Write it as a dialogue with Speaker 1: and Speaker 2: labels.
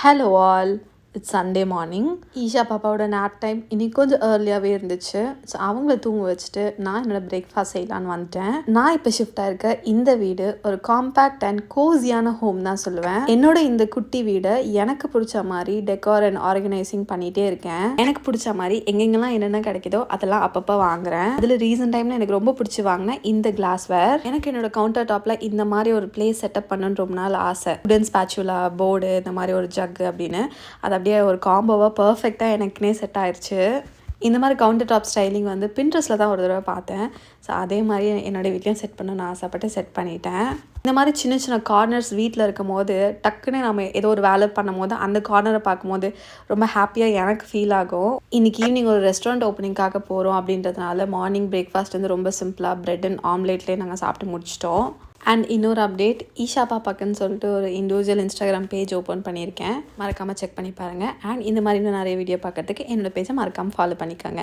Speaker 1: Hello all, it's Sunday morning. Isha பாப்பாவோட nap time இன்னைக்கு கொஞ்சம் ஏர்லியாகவே இருந்துச்சு. ஸோ அவங்கள தூங்க வச்சுட்டு நான் என்னோட பிரேக்ஃபாஸ்ட் செய்யலான்னு வந்துட்டேன். நான் இப்போ ஷிஃப்ட் ஆயிருக்க இந்த வீடு ஒரு காம்பேக்ட் அண்ட் கோசியான ஹோம் தான் சொல்லுவேன். என்னோட இந்த குட்டி வீடை எனக்கு பிடிச்ச மாதிரி டெக்கார் அண்ட் ஆர்கனைசிங் பண்ணிகிட்டே இருக்கேன். எனக்கு பிடிச்ச மாதிரி எங்கெங்கெல்லாம் என்னென்ன கிடைக்குதோ அதெல்லாம் அப்பப்போ வாங்குறேன். அதில் ரீசன்ட் டைமில் எனக்கு ரொம்ப பிடிச்சி வாங்கினேன் இந்த கிளாஸ்வேர். எனக்கு என்னோட கவுண்டர் டாப்பில் இந்த மாதிரி ஒரு பிளேஸ் செட்டப் பண்ணணுன்னு ரொம்ப நாள் ஆசை. உடன் ஸ்பேச்சுலா, போர்டு, இந்த மாதிரி ஒரு ஜக்கு அப்படின்னு அது அப்படியே ஒரு காம்போவாக பர்ஃபெக்டாக எனக்குனே செட் ஆயிடுச்சு. இந்த மாதிரி கவுண்டர் டாப் ஸ்டைலிங் வந்து பின்ட்ரெஸ்ட்டில் தான் ஒரு தடவை பார்த்தேன். ஸோ அதே மாதிரி என்னோடய வீட்லேயும் செட் பண்ணணும்னு ஆசைப்பட்டு செட் பண்ணிட்டேன். இந்த மாதிரி சின்ன சின்ன கார்னர்ஸ் வீட்டில் இருக்கும் போது டக்குன்னு நம்ம ஏதோ ஒரு வேலை பண்ணும் போது அந்த கார்னரை பார்க்கும்போது ரொம்ப ஹாப்பியாக எனக்கு ஃபீல் ஆகும். இன்றைக்கி ஈவினிங் ஒரு ரெஸ்டாரண்ட் ஓப்பனிங்காக போகிறோம் அப்படின்றதுனால மார்னிங் பிரேக்ஃபாஸ்ட் வந்து ரொம்ப சிம்பிளாக ப்ரெட் அண்ட் ஆம்லேட்லேயே நாங்கள் சாப்பிட்டு முடிச்சிட்டோம். அண்ட் இன்னொரு அப்டேட், ஈஷா பாப்பாக்குன்னு சொல்லிட்டு ஒரு இண்டிவிஜுவல் இன்ஸ்டாகிராம் பேஜ் ஓப்பன் பண்ணியிருக்கேன். மறக்காமல் செக் பண்ணி பாருங்கள். அண்ட் இந்த மாதிரி இன்னும் நிறைய வீடியோ பார்க்கறதுக்கு என்னோடய பேஜை மறக்காமல் ஃபாலோ பண்ணிக்கோங்க.